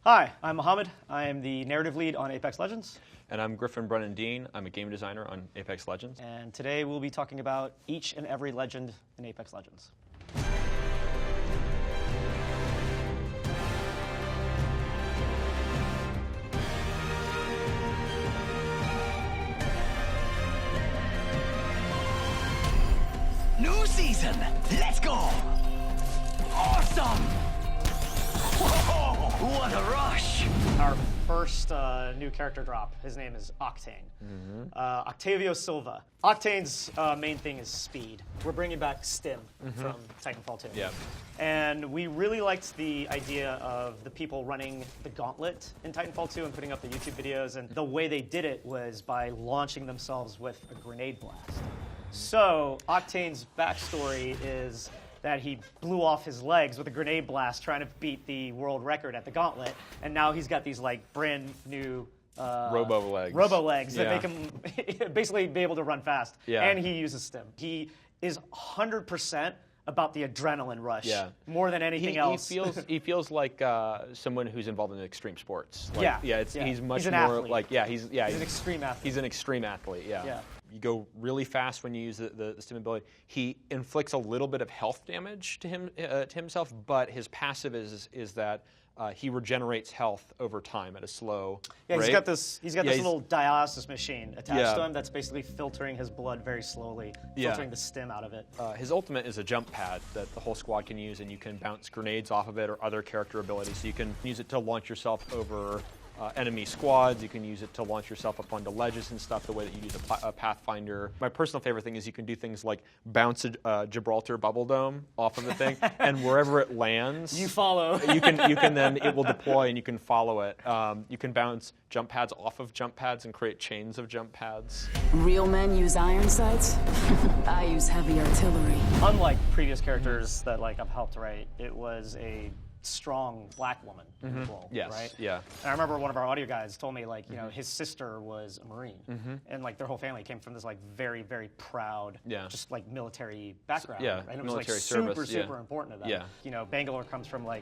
Hi, I'm Mohammad. I am the narrative lead on Apex Legends. And I'm Griffin Brennan-Dean. I'm a game designer on Apex Legends. And today we'll be talking about each and every legend in Apex Legends. New season, let's go! Awesome! Whoa, what a rush! Our first new character drop, his name is Octane. Octavio Silva. Octane's main thing is speed. We're bringing back Stim from Titanfall 2. Yeah. And we really liked the idea of the people running the gauntlet in Titanfall 2 and putting up the YouTube videos, and the way they did it was by launching themselves with a grenade blast. So, Octane's backstory is that he blew off his legs with a grenade blast trying to beat the world record at the gauntlet, and now he's got these like brand new Robo legs that make him basically be able to run fast. Yeah. And he uses Stim. He is 100% about the adrenaline rush more than anything else. He feels like someone who's involved in extreme sports. Yeah. He's much He's an more athlete. like he's an extreme athlete. He's an extreme athlete. Yeah. You go really fast when you use the Stim ability. He inflicts a little bit of health damage to himself, but his passive is that he regenerates health over time at a slow rate. He's got this little dialysis machine attached to him that's basically filtering his blood very slowly, filtering the Stim out of it. His ultimate is a jump pad that the whole squad can use, and you can bounce grenades off of it or other character abilities. So you can use it to launch yourself over enemy squads. You can use it to launch yourself up onto ledges and stuff, the way that you use a Pathfinder. My personal favorite thing is you can do things like bounce a Gibraltar bubble dome off of the thing, and wherever it lands, you follow. you can then, it will deploy and you can follow it. You can bounce jump pads off of jump pads and create chains of jump pads. Real men use iron sights. I use heavy artillery. Unlike previous characters that I've helped write, it was a strong black woman in the role, Yes, right? yeah. And I remember one of our audio guys told me, his sister was a Marine, and their whole family came from this very, very proud, just military background. And it was military super, service, super important to them. Yeah. Bangalore comes from a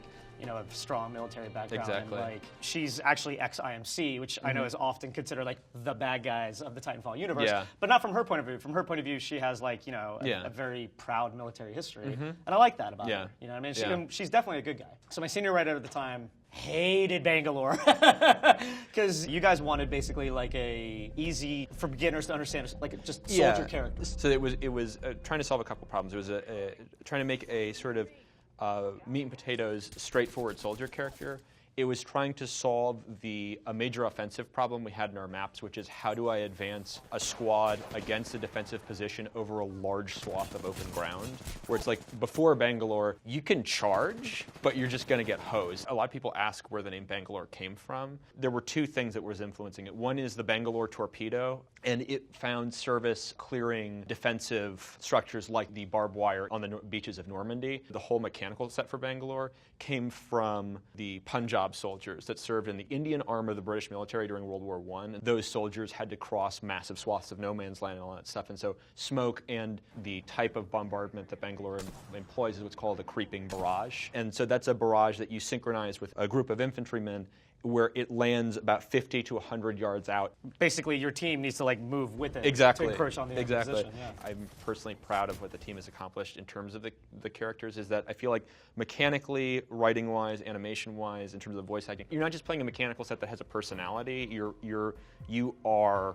strong military background. Exactly. And she's actually ex-IMC, which I know is often considered the bad guys of the Titanfall universe. Yeah. But not from her point of view. From her point of view, she has a very proud military history, and I like that about her. You know what I mean? She's definitely a good guy. So my senior writer at the time hated Bangalore because you guys wanted basically a easy for beginners to understand, just soldier characters. So it was trying to solve a couple problems. It was trying to make a sort of meat and potatoes, straightforward soldier character. It was trying to solve a major offensive problem we had in our maps, which is how do I advance a squad against a defensive position over a large swath of open ground, where it's before Bangalore, you can charge, but you're just going to get hosed. A lot of people ask where the name Bangalore came from. There were two things that was influencing it. One is the Bangalore torpedo, and it found service clearing defensive structures like the barbed wire on the beaches of Normandy. The whole mechanical set for Bangalore came from the Punjab soldiers that served in the Indian arm of the British military during World War I. Those soldiers had to cross massive swaths of no man's land and all that stuff. And so smoke and the type of bombardment that Bangalore employs is what's called a creeping barrage. And so that's a barrage that you synchronize with a group of infantrymen where it lands about 50 to 100 yards out. Basically, your team needs to move with it to encroach on the other position. Yeah. I'm personally proud of what the team has accomplished in terms of the characters. Is that I feel like mechanically, writing-wise, animation-wise, in terms of voice acting, you're not just playing a mechanical set that has a personality. You are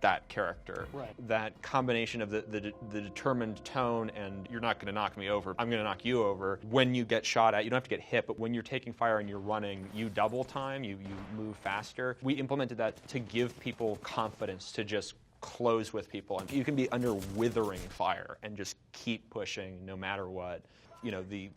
that character. Right. That combination of the determined tone and you're not going to knock me over, I'm going to knock you over. When you get shot at, you don't have to get hit, but when you're taking fire and you're running, you double time, you move faster. We implemented that to give people confidence to just close with people. And you can be under withering fire and just keep pushing no matter what. The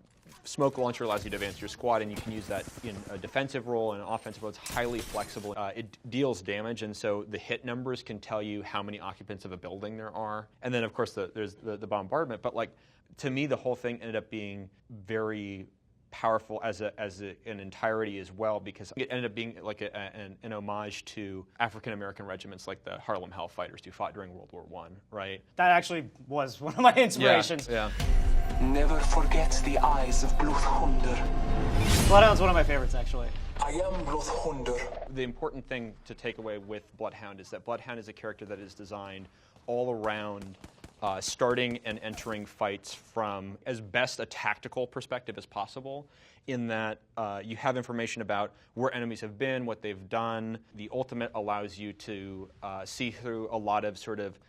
smoke launcher allows you to advance your squad, and you can use that in a defensive role and an offensive role. It's highly flexible. It deals damage, and so the hit numbers can tell you how many occupants of a building there are. And then, of course, there's the bombardment. But to me, the whole thing ended up being very powerful as an entirety as well, because it ended up being an homage to African American regiments like the Harlem Hellfighters who fought during World War I, right? That actually was one of my inspirations. Yeah. Never forget the eyes of BLOODHOUND. Bloodhound's one of my favorites, actually. I am Bloodhound. The important thing to take away with Bloodhound is that Bloodhound is a character that is designed all around starting and entering fights from as best a tactical perspective as possible, in that you have information about where enemies have been, what they've done. The ultimate allows you to see through a lot of sort of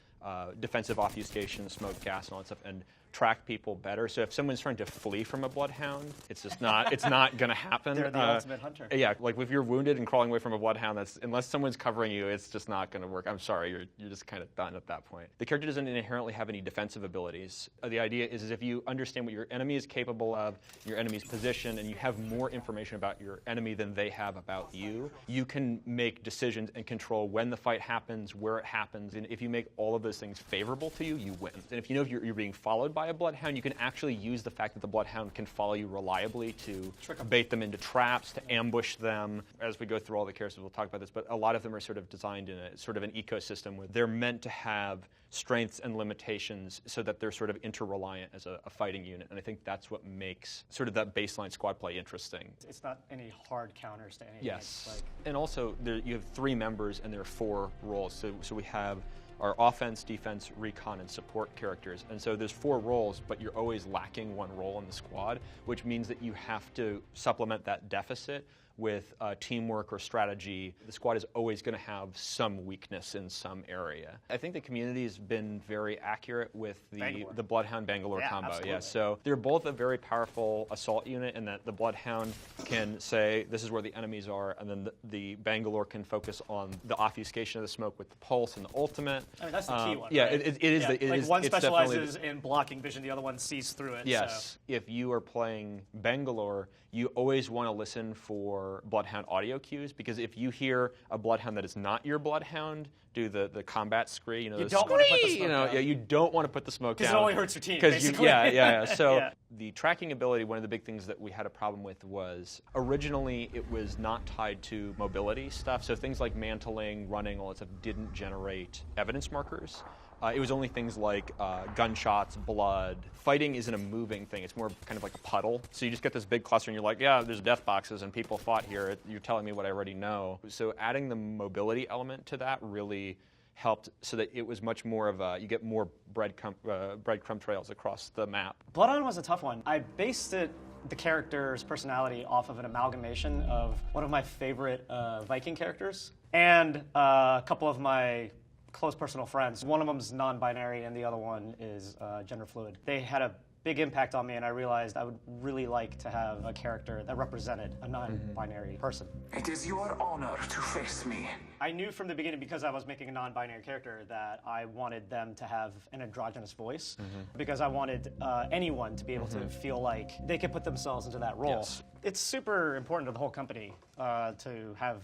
defensive obfuscation, smoke, gas, and all that stuff, and track people better. So if someone's trying to flee from a bloodhound, it's just not going to happen. They're the ultimate hunter. Yeah, like if you're wounded and crawling away from a bloodhound, that's unless someone's covering you, it's just not going to work. I'm sorry, you're just kind of done at that point. The character doesn't inherently have any defensive abilities. The idea is if you understand what your enemy is capable of, your enemy's position, and you have more information about your enemy than they have about you, you can make decisions and control when the fight happens, where it happens, and if you make all of those things favorable to you, you win. And if you know if you're being followed by a bloodhound, you can actually use the fact that the bloodhound can follow you reliably to bait them into traps, to ambush them. As we go through all the characters, we'll talk about this, but a lot of them are sort of designed in a sort of an ecosystem where they're meant to have strengths and limitations so that they're sort of interreliant as a fighting unit. And I think that's what makes sort of that baseline squad play interesting. It's not any hard counters to anything. Yes. And also, you have 3 members and there are 4 roles. So we have our offense, defense, recon, and support characters. And so there's 4 roles, but you're always lacking 1 role in the squad, which means that you have to supplement that deficit with teamwork or strategy. The squad is always going to have some weakness in some area. I think the community has been very accurate with the Bloodhound Bangalore combo. Absolutely. Yeah, so they're both a very powerful assault unit in that the Bloodhound can say, this is where the enemies are, and then the Bangalore can focus on the obfuscation of the smoke with the pulse and the ultimate. I mean, that's the key one. Yeah, right? it is. Yeah. It like is, one it's specializes in blocking vision, the other one sees through it. Yes. So. If you are playing Bangalore, you always want to listen for Bloodhound audio cues, because if you hear a Bloodhound that is not your Bloodhound do the combat scree, you the don't want to put the smoke down. Yeah, you don't want to put the smoke down. Because it only hurts your team, basically. Yeah. So yeah. The tracking ability, one of the big things that we had a problem with was originally it was not tied to mobility stuff. So things like mantling, running, all that stuff didn't generate evidence markers. It was only things like gunshots, blood. Fighting isn't a moving thing. It's more kind of like a puddle. So you just get this big cluster and you're like, yeah, there's death boxes and people fought here. You're telling me what I already know. So adding the mobility element to that really helped so that it was much more of you get more breadcrumb trails across the map. Bloodhound was a tough one. I based the character's personality off of an amalgamation of one of my favorite Viking characters and a couple of my close personal friends. One of them's non-binary and the other one is gender fluid. They had a big impact on me, and I realized I would really like to have a character that represented a non-binary person. It is your honor to face me. I knew from the beginning, because I was making a non-binary character, that I wanted them to have an androgynous voice, because I wanted anyone to be able to feel like they could put themselves into that role. Yes. It's super important to the whole company to have,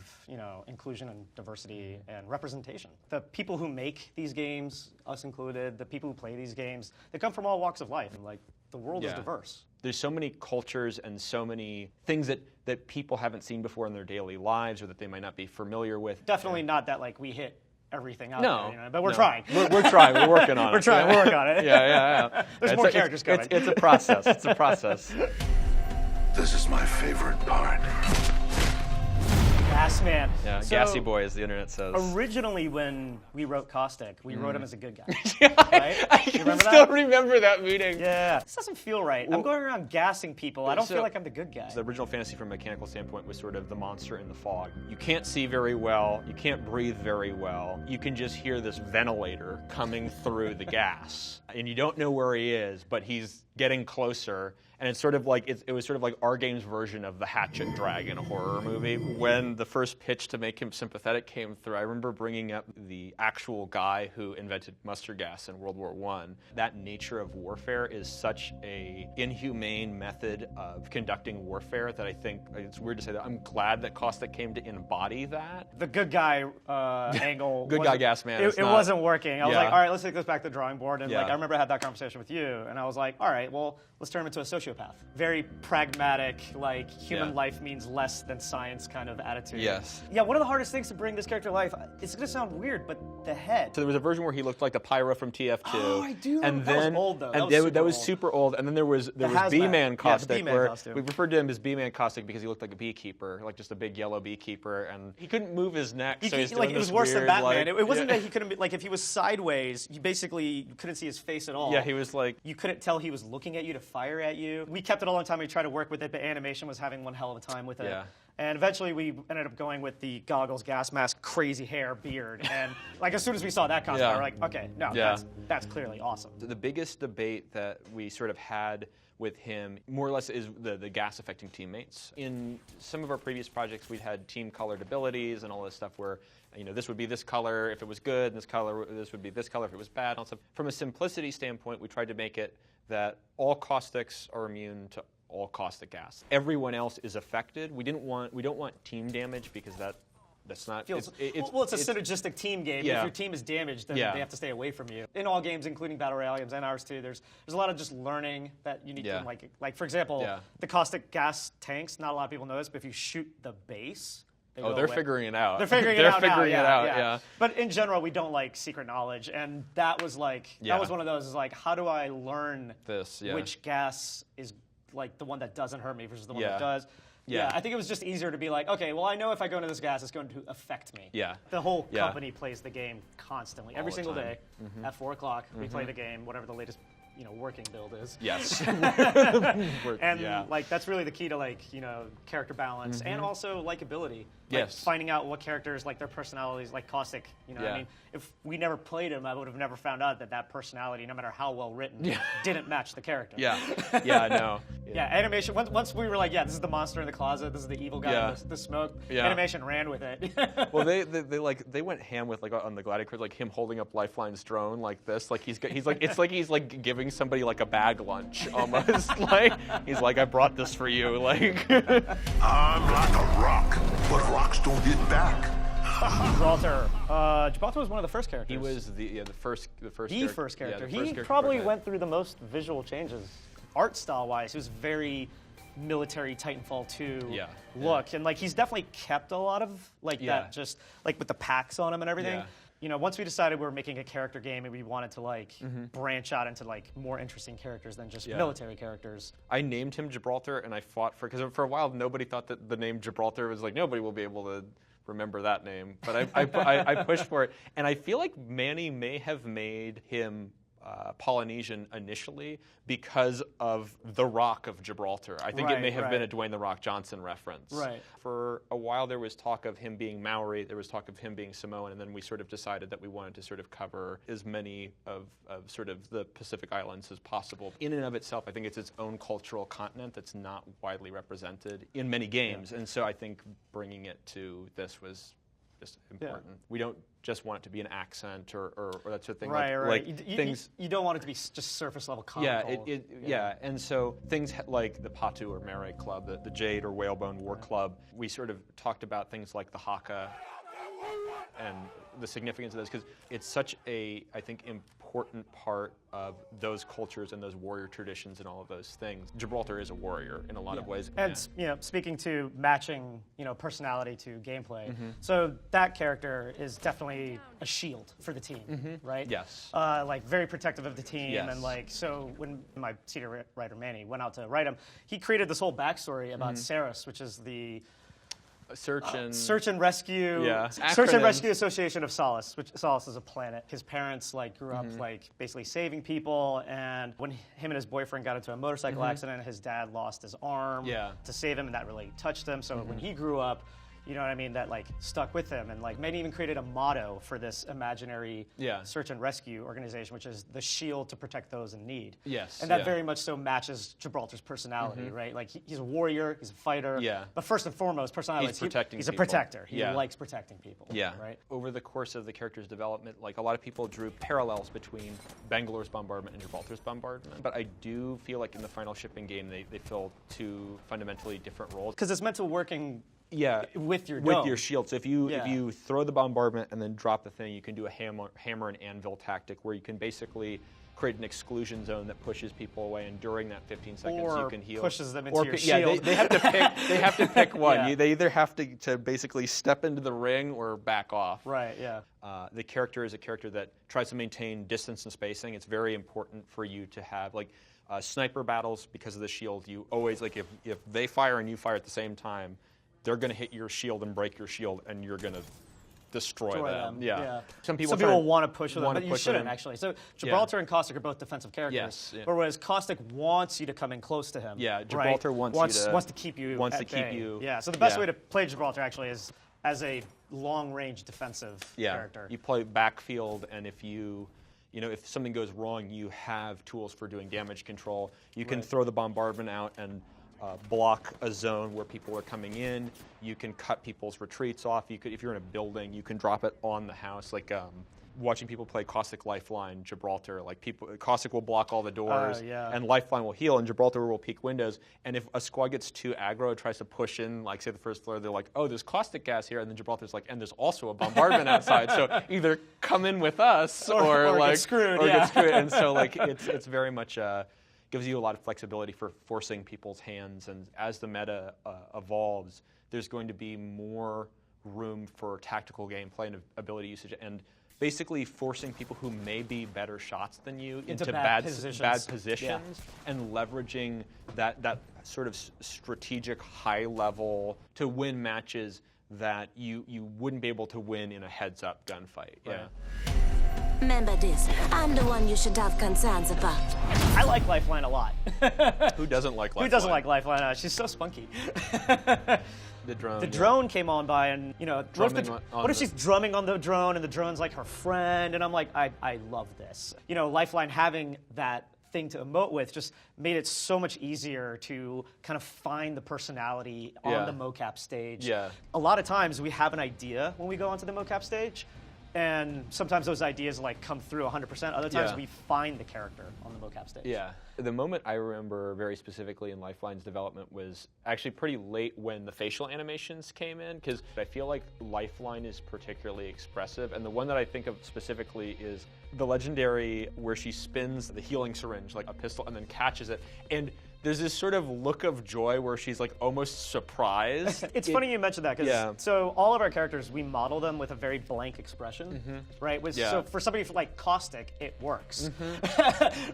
inclusion and diversity and representation. The people who make these games, us included, the people who play these games, they come from all walks of life. And, like, the world is diverse. There's so many cultures and so many things that people haven't seen before in their daily lives or that they might not be familiar with. Definitely not that, like, we hit everything out No, there, but we're trying. We're trying. We're working on it. We're trying. We're working on it. Yeah. There's more characters coming. It's a process. It's a process. This is my favorite part. Gas Man. Yeah, So, gassy boy, as the internet says. Originally, when we wrote Caustic, we wrote him as a good guy. I You remember still that? remember that meeting. Yeah. This doesn't feel right. I'm going around gassing people. I don't so- feel like I'm the good guy. The original fantasy from a mechanical standpoint was sort of the monster in the fog. You can't see very well, you can't breathe very well, you can just hear this ventilator coming through the gas. And you don't know where he is, but he's getting closer. And it's sort of like, it was sort of like our game's version of the hatchet drag in a horror movie. When the first pitch to make him sympathetic came through, I remember bringing up the actual guy who invented mustard gas in World War I. That nature of warfare is such a inhumane method of conducting warfare that I think, it's weird to say that, I'm glad that Caustic came to embody that. The good guy angle. Good guy gas man. It wasn't working. I was Yeah. like, all right, let's take this back to the drawing board. And Yeah. like, I remember I had that conversation with you, and I was like, all right, well, let's turn him into a sociopath sociopath. Very pragmatic, like human Yeah. life means less than science kind of attitude. Yes. Yeah, one of the hardest things to bring this character to life, it's gonna sound weird, but the head. So there was a version where he looked like the Pyro from TF2. Oh, I do And remember. That was then, old, though. And That was super old. And then there was hazmat. B-Man Yeah, Caustic, the B-Man where costume. we referred to him as B-Man Caustic because he looked like a beekeeper, like just a big yellow beekeeper, and he couldn't move his neck. So he's like doing it was this worse than weird, Batman. like- It wasn't that he couldn't be, like if he was sideways, you basically couldn't see his face at all. Yeah, he was like. You couldn't tell he was looking at you to fire at you. We kept it a long time. We tried to work with it, but animation was having one hell of a time with it. Yeah. And eventually we ended up going with the goggles, gas mask, crazy hair, beard. And like as soon as we saw that costume, Yeah. we were like, okay, no, Yeah. that's clearly awesome. The biggest debate that we sort of had with him, more or less, is the gas affecting teammates. In some of our previous projects, we'd had team colored abilities and all this stuff where, this would be this color if it was good, and this would be this color if it was bad. And all stuff. From a simplicity standpoint, we tried to make it that all caustics are immune to all caustic gas. Everyone else is affected. We don't want team damage because that's not. It's a it's synergistic team game. Yeah. If your team is damaged, then Yeah. they have to stay away from you. In all games, including Battle Royale games and ours too, there's a lot of just learning that you need Yeah. to like for example, Yeah. the caustic gas tanks. Not a lot of people know this, but if you shoot the base, they go they're away. figuring it out. They're figuring it They're out now. figuring it Yeah, out, yeah. yeah. But in general, we don't like secret knowledge, and that was Yeah. that was one of those. Is like, how do I learn This, yeah. which gas is like the one that doesn't hurt me versus the one Yeah. that does? Yeah. I think it was just easier to be like, okay, well, I know if I go into this gas, it's going to affect me. Yeah. The whole Yeah. company plays the game constantly, every the single time. day at 4 o'clock. We play the game, whatever the latest working build is. Yes. And Yeah. like that's really the key to character balance and also likability. Like, Yes. finding out what characters like their personalities, like Caustic. Yeah. I mean, if we never played him, I would have never found out that personality, no matter how well written, didn't match the character. Yeah. Yeah. No. Yeah, animation. Once we were like, yeah, this is the monster in the closet. This is the evil guy Yeah. in the smoke. Yeah. Animation ran with it. Well, they went ham with on the Gladiator, like him holding up Lifeline's drone like this, like he's like giving somebody like a bag lunch almost. Like he's like, I brought this for you. Like I'm like a rock, but rocks don't hit back. Gibraltar. Gibraltar was one of the first characters. he was the first character. character. Yeah, the He first character probably Fortnite. went through the most visual changes, art style wise. He was very military Titanfall 2 Yeah. look, and like he's definitely kept a lot of like Yeah. that, just like with the packs on him and everything. Yeah. Once we decided we were making a character game and we wanted to like branch out into like more interesting characters than just Yeah. military characters. I named him Gibraltar, and I fought because for a while nobody thought that the name Gibraltar was like nobody will be able to remember that name. But I pushed for it, and I feel like Manny may have made him Polynesian initially because of the Rock of Gibraltar. I think it may have been a Dwayne "The Rock" Johnson reference. Right. For a while there was talk of him being Maori, there was talk of him being Samoan, and then we sort of decided that we wanted to sort of cover as many of sort of the Pacific Islands as possible. In and of itself, I think it's its own cultural continent that's not widely represented in many games, and so I think bringing it to this was just important. We don't just want it to be an accent or that sort of thing. Right. Like You don't want it to be just surface level comical. And so things like the Patu or Mirage Club, the Jade or Whalebone War Club, we sort of talked about things like the Haka and the significance of this because it's such a, I think, important part of those cultures and those warrior traditions and all of those things. Gibraltar is a warrior in a lot of ways. And speaking to matching, personality to gameplay, so that character is definitely a shield for the team, right? Yes. Like very protective of the team, Yes. and like so when my senior writer Manny went out to write him, he created this whole backstory about Ceres, which is the Search and Rescue. Yeah. Search and Acronyms. Rescue Association of Solace, which Solace is a planet. His parents grew up basically saving people, and when him and his boyfriend got into a motorcycle accident, his dad lost his arm to save him, and that really touched him. So when he grew up, you know what I mean, that stuck with him, and Manny even created a motto for this imaginary search and rescue organization, which is the shield to protect those in need. Yes. And that very much so matches Gibraltar's personality, right? Like he's a warrior, he's a fighter. Yeah. But first and foremost, personality. He's protecting He's a people. protector. He Yeah. likes protecting people. Yeah. Right. Over the course of the character's development, a lot of people drew parallels between Bangalore's bombardment and Gibraltar's bombardment. But I do feel like in the final shipping game, they fill two fundamentally different roles. Because it's meant to working with your with dome. your shield. So if you throw the bombardment and then drop the thing, you can do a hammer and anvil tactic where you can basically create an exclusion zone that pushes people away, and during that 15 seconds you Or can heal. pushes them into Or your yeah, shield. they have to pick. They have to pick one. Yeah. They either have to basically step into the ring or back off. Right, yeah. The character is a character that tries to maintain distance and spacing. It's very important for you to have like sniper battles because of the shield. You always like if they fire and you fire at the same time, they're going to hit your shield and break your shield, and you're going to destroy them. Yeah. Some people want to push with them, but you shouldn't actually. So Gibraltar and Caustic are both defensive characters. Yes. Yeah. Whereas Caustic wants you to come in close to him. Yeah. Gibraltar right? wants to keep you. Wants at to keep bay. you. Yeah. So the best way to play Gibraltar actually is as a long-range defensive character. You play backfield, and if if something goes wrong, you have tools for doing damage control. You can throw the bombardment out and block a zone where people are coming in. You can cut people's retreats off. You could, if you're in a building, you can drop it on the house. Like watching people play Caustic Lifeline Gibraltar, like Caustic will block all the doors, and Lifeline will heal, and Gibraltar will peek windows. And if a squad gets too aggro, it tries to push in, like say the first floor, they're like, oh, there's caustic gas here, and then Gibraltar's like, and there's also a bombardment outside, so either come in with us or like get screwed. get screwed. And so like it's very much gives you a lot of flexibility for forcing people's hands. And as the meta evolves, there's going to be more room for tactical gameplay and ability usage, and basically forcing people who may be better shots than you into bad positions and leveraging that sort of strategic high level to win matches that you wouldn't be able to win in a heads-up gunfight. Right. Yeah. Remember this, I'm the one you should have concerns about. I like Lifeline a lot. Who doesn't like Lifeline? Who doesn't like Lifeline? She's so spunky. The drone. The drone came on by, and what if she's drumming on the drone, and the drone's like her friend? And I'm like, I love this. Lifeline having that thing to emote with just made it so much easier to kind of find the personality on the mocap stage. Yeah. A lot of times we have an idea when we go onto the mocap stage, and sometimes those ideas like come through 100%. Other times we find the character on the mocap stage. Yeah. The moment I remember very specifically in Lifeline's development was actually pretty late when the facial animations came in, because I feel like Lifeline is particularly expressive, and the one that I think of specifically is the legendary where she spins the healing syringe like a pistol and then catches it, and there's this sort of look of joy where she's like almost surprised. It's funny you mentioned that, because so all of our characters, we model them with a very blank expression, right? So for somebody like Caustic, it works,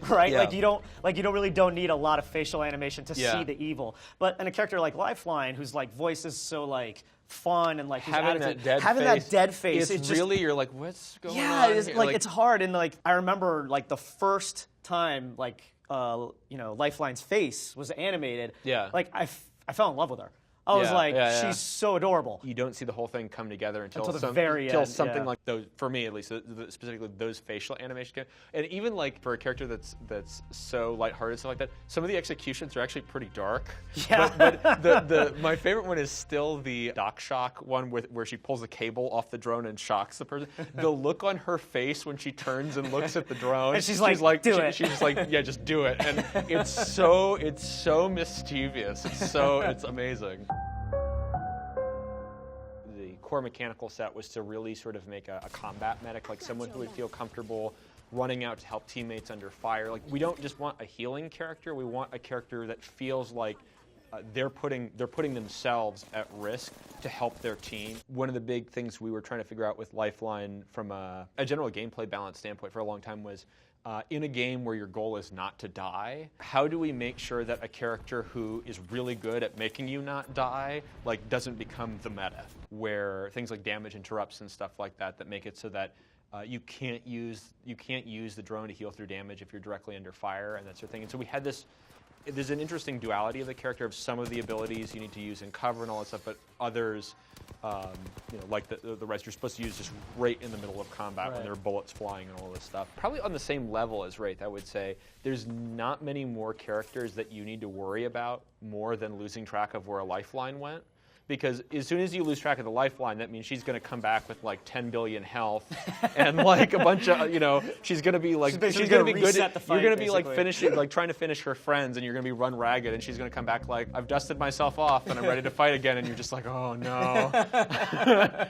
right? Yeah. Like you don't need a lot of facial animation to see the evil. But in a character like Lifeline, whose like voice is so like fun and like having that dead face, it's really you're like, what's going on? Yeah, it's hard. And like I remember like the first time like Lifeline's face was animated. Yeah. Like I fell in love with her. I was like, she's so adorable. You don't see the whole thing come together until the very end. Something like those, for me at least, specifically those facial animations. And even like for a character that's so lighthearted, stuff like that, some of the executions are actually pretty dark. Yeah. But my favorite one is still the Doc Shock one where she pulls the cable off the drone and shocks the person. The look on her face when she turns and looks at the drone, and she's like, do it. She's just like, yeah, just do it. And it's so mischievous. It's amazing. Core mechanical set was to really sort of make a combat medic, like someone who would feel comfortable running out to help teammates under fire. Like, we don't just want a healing character, we want a character that feels like they're putting themselves at risk to help their team. One of the big things we were trying to figure out with Lifeline from a general gameplay balance standpoint for a long time was in a game where your goal is not to die, how do we make sure that a character who is really good at making you not die, like, doesn't become the meta, where things like damage interrupts and stuff like that make it so that you can't use the drone to heal through damage if you're directly under fire and that sort of thing. And so we had there's an interesting duality of the character, of some of the abilities you need to use in cover and all that stuff, but others, like the rest, you're supposed to use just right in the middle of combat when there are bullets flying and all this stuff. Probably on the same level as Wraith, I would say. There's not many more characters that you need to worry about more than losing track of where a Lifeline went, because as soon as you lose track of the lifeline, that means she's going to come back with like 10 billion health and like a bunch of, you know, she's going to be like, she's going to be good. You're going to be like finishing, like trying to finish her friends, and you're going to be run ragged, and she's going to come back like, I've dusted myself off and I'm ready to fight again, and you're just like, oh no,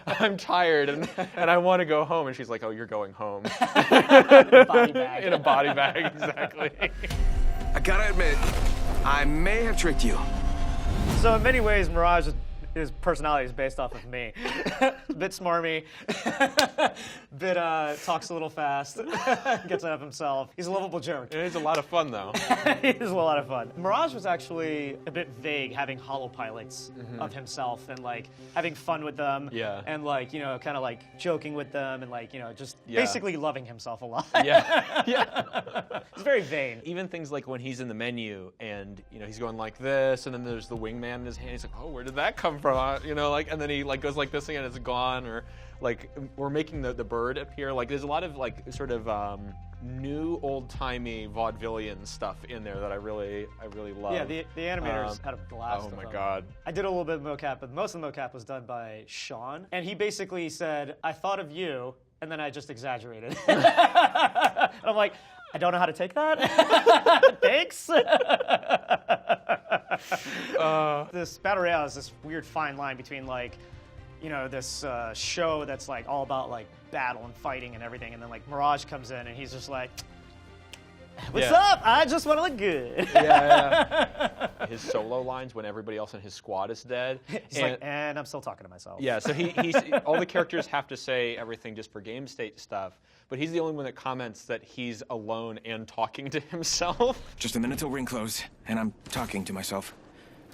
I'm tired and I want to go home, and she's like, oh, you're going home. Body bag. In a body bag, exactly. I gotta admit, I may have tricked you. So in many ways, Mirage, his personality is based off of me. A bit smarmy, bit talks a little fast, gets out of himself. He's a lovable joke. It is a lot of fun, though. It is a lot of fun. Mirage was actually a bit vague, having holopilots of himself and like having fun with them. Yeah. And like, you know, kind of like joking with them and like, you know, just basically loving himself a lot. Yeah. Yeah. It's very vain. Even things like when he's in the menu and, you know, he's going like this, and then there's the wingman in his hand. He's like, oh, where did that come from? You know, like, and then he like goes like this and it's gone, or like we're making the bird appear. Like, there's a lot of like sort of new old-timey vaudevillian stuff in there that I really love. Yeah, the animators had a blast. Oh my god. I did a little bit of mocap, but most of the mocap was done by Sean, and he basically said, "I thought of you," and then I just exaggerated. And I'm like, I don't know how to take that. Thanks. This battle royale is this weird fine line between like, you know, this show that's like all about like battle and fighting and everything, and then like Mirage comes in and he's just like, "What's up? I just want to look good." Yeah. His solo lines when everybody else in his squad is dead. He's like, and I'm still talking to myself. Yeah, so he's all the characters have to say everything just for game state stuff, but he's the only one that comments that he's alone and talking to himself. Just a minute till ring close, and I'm talking to myself.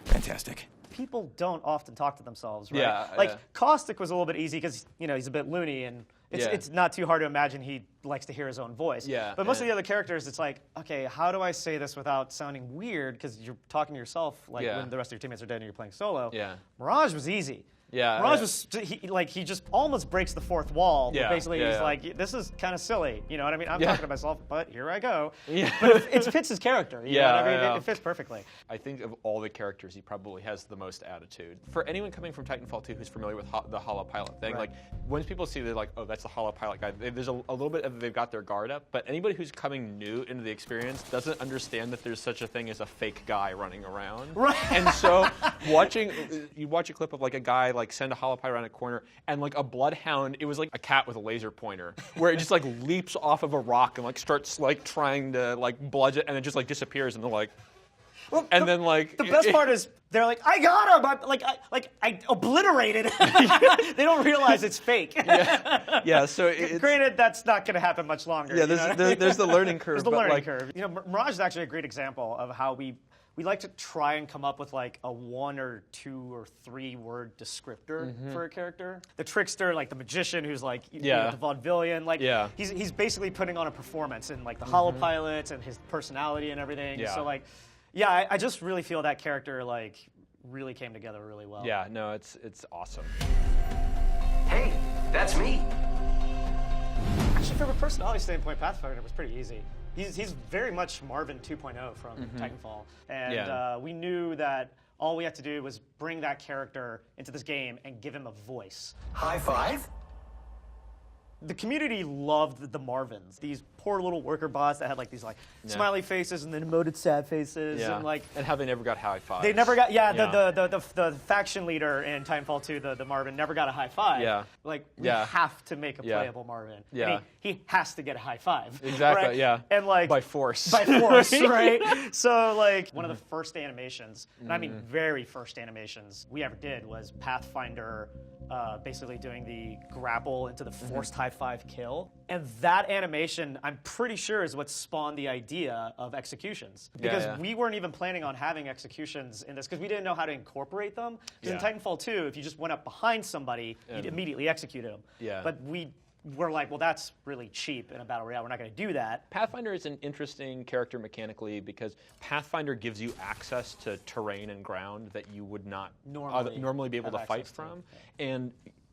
Fantastic. People don't often talk to themselves, right? Yeah, like yeah. Caustic was a little bit easy because, you know, he's a bit loony and it's not too hard to imagine he likes to hear his own voice. Yeah, but most of the other characters, it's like, okay, how do I say this without sounding weird? Because you're talking to yourself, like when the rest of your teammates are dead and you're playing solo. Yeah. Mirage was easy. Yeah, Mirage was he just almost breaks the fourth wall. Yeah, But basically, yeah, he's yeah. like, this is kind of silly. You know what I mean? I'm Yeah. talking to myself, but here I go. Yeah. But it fits his character. You know what I mean? Yeah. It fits perfectly. I think of all the characters, he probably has the most attitude. For anyone coming from Titanfall 2 who's familiar with the holopilot thing, Right. like once people see they're like, oh, that's the holopilot guy, there's a little bit of they've got their guard up. But anybody who's coming new into the experience doesn't understand that there's such a thing as a fake guy running around. Right. And so you watch a clip of like a guy like send a holopilot around a corner, and like a bloodhound, it was like a cat with a laser pointer, where it just like leaps off of a rock and like starts like trying to like bludgeon, and it just like disappears, and they're like. Well, And then, like, the best part is they're like, I got him. I obliterated. They don't realize it's fake. Yeah. So it's, granted, that's not going to happen much longer. yeah, you know what I mean? there's the learning curve. There's the but, learning like, curve. You know, Mirage is actually a great example of how we like to try and come up with like a 1 or 2 or 3 word descriptor for a character. The trickster, like the magician, who's like you know, the vaudevillian, like he's basically putting on a performance in like the holopilots and his personality and everything. Yeah. So like. Yeah, I just really feel that character like really came together really well. Yeah, no, it's awesome. Hey, that's me. Actually, from a personality standpoint, Pathfinder was pretty easy. He's very much Marvin 2.0 from Titanfall, and we knew that all we had to do was bring that character into this game and give him a voice. High five? The community loved the Marvins, these poor little worker bots that had like these like smiley faces and then emoted sad faces and like how they never got high fives. they never got the faction leader in Titanfall 2, the Marvin never got a high five. Yeah. Like we have to make a playable Marvin. Yeah. And he has to get a high five. Exactly, right? yeah. And like by force. By force, right? So like one of the first animations, and I mean very first animations we ever did was Pathfinder basically doing the grapple into the forced high five kill. And that animation, I'm pretty sure, is what spawned the idea of executions. Because we weren't even planning on having executions in this, because we didn't know how to incorporate them. Because in Titanfall 2, if you just went up behind somebody, you'd immediately execute them. Yeah. But we're like, well, that's really cheap in a battle royale. We're not going to do that. Pathfinder is an interesting character mechanically because Pathfinder gives you access to terrain and ground that you would not normally be able to fight from. And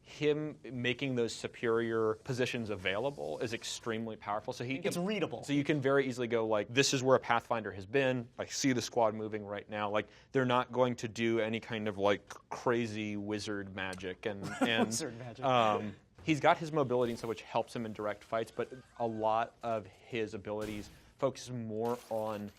him making those superior positions available is extremely powerful. So it's readable. So you can very easily go like, this is where a Pathfinder has been. I see the squad moving right now. Like, they're not going to do any kind of like crazy wizard magic and wizard magic. He's got his mobility and stuff, which helps him in direct fights, but a lot of his abilities focus more on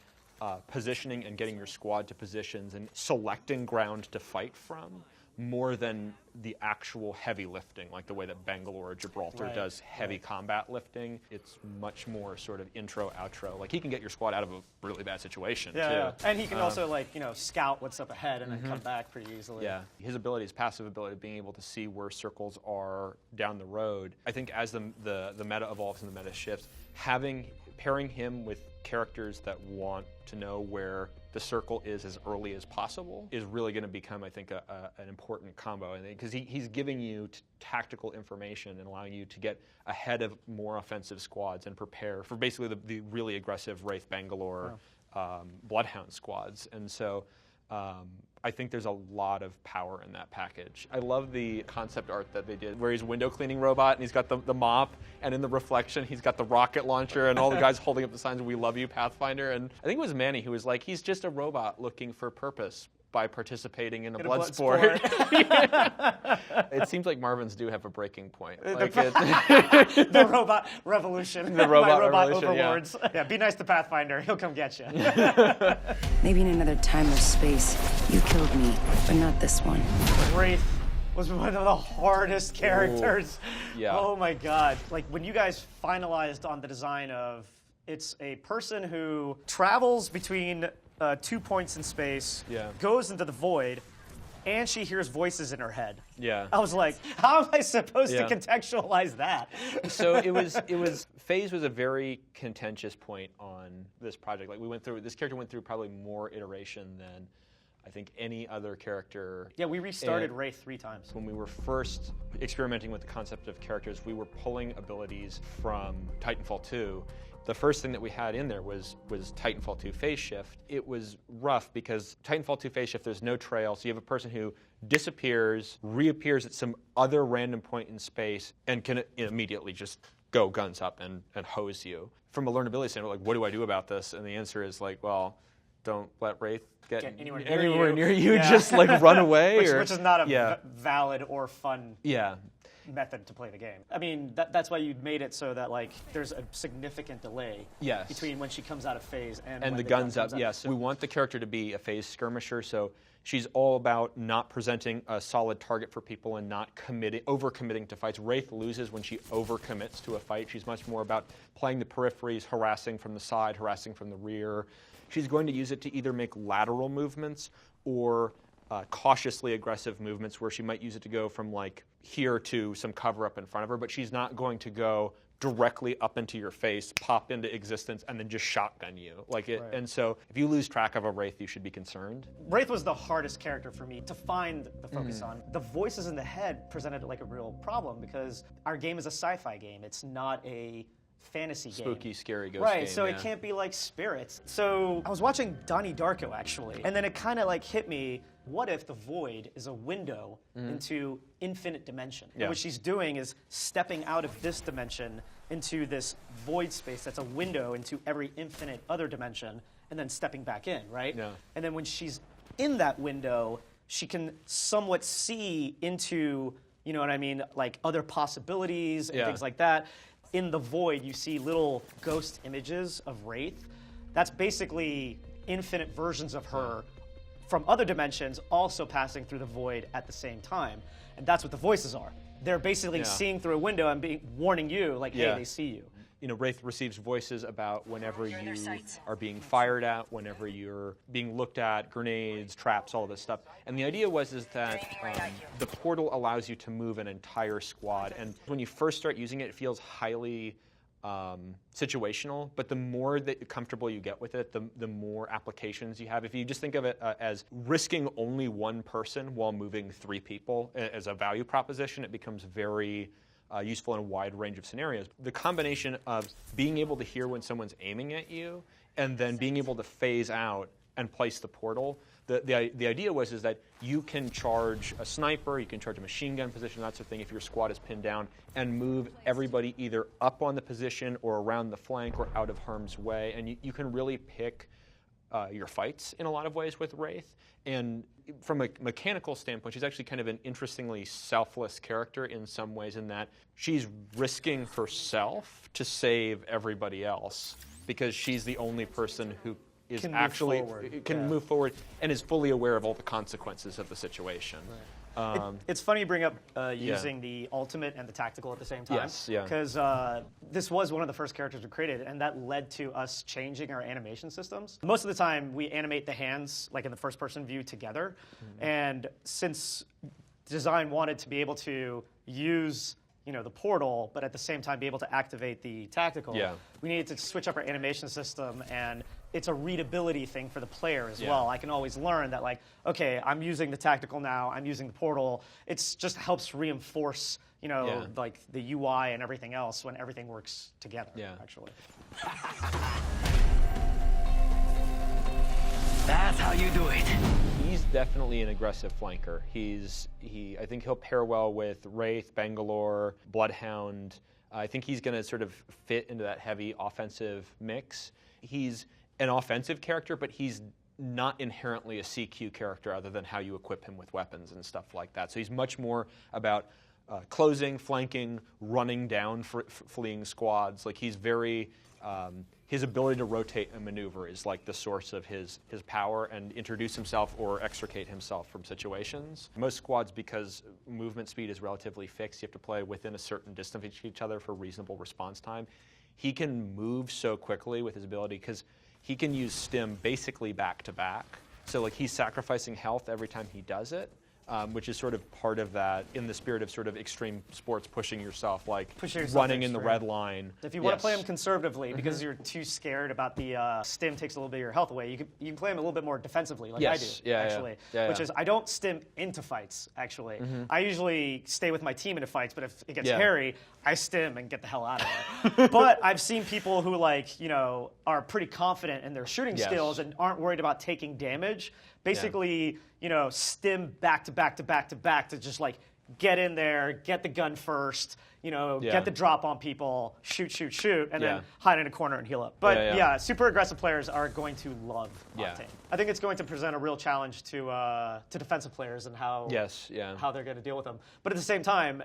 positioning and getting your squad to positions and selecting ground to fight from, more than the actual heavy lifting, like the way that Bangalore or Gibraltar does heavy combat lifting. It's much more sort of intro, outro. Like, he can get your squad out of a really bad situation, too. Yeah. And he can also, like, you know, scout what's up ahead and then come back pretty easily. Yeah. His ability, his passive ability of being able to see where circles are down the road. I think as the meta evolves and the meta shifts, pairing him with characters that want to know where the circle is as early as possible is really going to become, I think, an important combo. Because he's giving you tactical information and allowing you to get ahead of more offensive squads and prepare for basically the really aggressive Wraith, Bangalore, Bloodhound squads. And so I think there's a lot of power in that package. I love the concept art that they did where he's a window cleaning robot and he's got the mop, and in the reflection he's got the rocket launcher and all the guys holding up the signs, "We love you, Pathfinder." And I think it was Manny who was like, he's just a robot looking for purpose by participating in a blood sport. It seems like Marvin's do have a breaking point. Like the robot revolution. The robot revolution, overlords. Yeah, be nice to Pathfinder. He'll come get you. Maybe in another time or space, you killed me, but not this one. Wraith was one of the hardest characters. Ooh. Yeah. Oh my God. Like, when you guys finalized on the design of, it's a person who travels between 2 points in space, goes into the void, and she hears voices in her head. Yeah. I was like, how am I supposed to contextualize that? So Phase was a very contentious point on this project. Like, this character went through probably more iteration than I think any other character. Yeah, we restarted Wraith 3 times. When we were first experimenting with the concept of characters, we were pulling abilities from Titanfall 2. The first thing that we had in there was Titanfall 2 phase shift. It was rough because Titanfall 2 phase shift, there's no trail, so you have a person who disappears, reappears at some other random point in space, and can immediately just go guns up and hose you. From a learnability standpoint, like, what do I do about this? And the answer is like, well, don't let Wraith get anywhere near you. Yeah. Just like run away. Which is not a valid or fun method to play the game. I mean, that's why you made it so that, like, there's a significant delay between when she comes out of phase and when the guns up. Yes, we want the character to be a phase skirmisher, so she's all about not presenting a solid target for people and not over-committing to fights. Wraith loses when she over-commits to a fight. She's much more about playing the peripheries, harassing from the side, harassing from the rear. She's going to use it to either make lateral movements or cautiously aggressive movements where she might use it to go from like here to some cover up in front of her, but she's not going to go directly up into your face, pop into existence, and then just shotgun you. And so if you lose track of a Wraith, you should be concerned. Wraith was the hardest character for me to find the focus on. The voices in the head presented like a real problem because our game is a sci-fi game. It's not a fantasy game. Spooky, scary ghost game. Right, so it can't be like spirits. So I was watching Donnie Darko, actually, and then it kind of like hit me, what if the void is a window into infinite dimension? And what she's doing is stepping out of this dimension into this void space that's a window into every infinite other dimension, and then stepping back in, right? Yeah. And then when she's in that window, she can somewhat see into, you know what I mean, like other possibilities and things like that. In the void, you see little ghost images of Wraith. That's basically infinite versions of her from other dimensions also passing through the void at the same time. And that's what the voices are. They're basically seeing through a window and warning you, like, hey, they see you. You know, Wraith receives voices about whenever you are being fired at, whenever you're being looked at, grenades, traps, all of this stuff. And the idea was that the portal allows you to move an entire squad. And when you first start using it, it feels highly situational, but the more comfortable you get with it, the more applications you have. If you just think of it as risking only one person while moving 3 people as a value proposition, it becomes very useful in a wide range of scenarios. The combination of being able to hear when someone's aiming at you and then being able to phase out and place the portal. The idea is that you can charge a sniper, you can charge a machine gun position, that sort of thing, if your squad is pinned down, and move everybody either up on the position or around the flank or out of harm's way. And you can really pick your fights in a lot of ways with Wraith. And from a mechanical standpoint, she's actually kind of an interestingly selfless character in some ways, in that she's risking herself to save everybody else because she's the only person who is can actually move forward. can move forward and is fully aware of all the consequences of the situation. Right. It's funny you bring up using the ultimate and the tactical at the same time. Yes, yeah. Because this was one of the first characters we created, and that led to us changing our animation systems. Most of the time, we animate the hands like in the first-person view together, and since design wanted to be able to use the portal, but at the same time be able to activate the tactical, we needed to switch up our animation system, and it's a readability thing for the player as well. I can always learn that, like, okay, I'm using the tactical now, I'm using the portal. It just helps reinforce, like the UI and everything else when everything works together, actually. That's how you do it. He's definitely an aggressive flanker. I think he'll pair well with Wraith, Bangalore, Bloodhound. I think he's going to sort of fit into that heavy offensive mix. He's an offensive character, but he's not inherently a CQ character other than how you equip him with weapons and stuff like that. So he's much more about closing, flanking, running down fleeing squads. Like, he's very... his ability to rotate and maneuver is like the source of his power and introduce himself or extricate himself from situations. Most squads, because movement speed is relatively fixed, you have to play within a certain distance of each other for reasonable response time. He can move so quickly with his ability because he can use stim basically back to back. So like, he's sacrificing health every time he does it. Which is sort of part of that, in the spirit of sort of extreme sports, pushing yourself, like running in the red line. If you want to play him conservatively, because you're too scared about the stim takes a little bit of your health away, you can play him a little bit more defensively, like I do, actually. Which is, I don't stim into fights, actually. I usually stay with my team into fights, but if it gets hairy, I stim and get the hell out of there. But I've seen people who, like, are pretty confident in their shooting skills and aren't worried about taking damage. Basically, stim back to back to back to back to just, like, get in there, get the gun first, get the drop on people, shoot, and then hide in a corner and heal up. But super aggressive players are going to love Octane. I think it's going to present a real challenge to defensive players and how they're going to deal with them. But at the same time,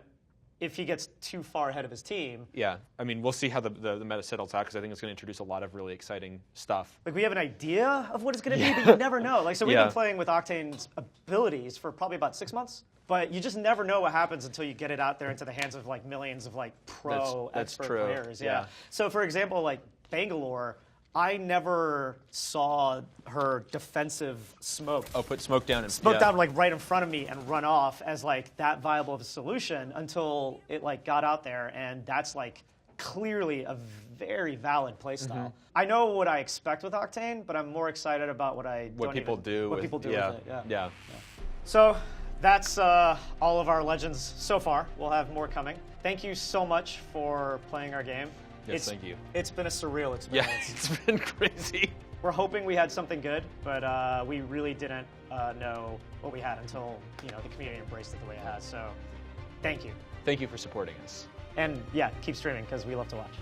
if he gets too far ahead of his team. I mean, we'll see how the meta settles out, because I think it's going to introduce a lot of really exciting stuff. Like, we have an idea of what it's going to be, but you never know. Like, so we've been playing with Octane's abilities for probably about 6 months, but you just never know what happens until you get it out there into the hands of, like, millions of, like, expert players. So, for example, like, Bangalore, I never saw her defensive smoke. Oh, put smoke down. Smoke down, like, right in front of me and run off as, like, that viable of a solution until it, like, got out there, and that's, like, clearly a very valid playstyle. I know what I expect with Octane, but I'm more excited about what people do with it. So that's all of our legends so far. We'll have more coming. Thank you so much for playing our game. Yes, thank you. It's been a surreal experience. Yeah, it's been crazy. We're hoping we had something good, but we really didn't know what we had until the community embraced it the way it has. So, thank you. Thank you for supporting us. And yeah, keep streaming because we love to watch.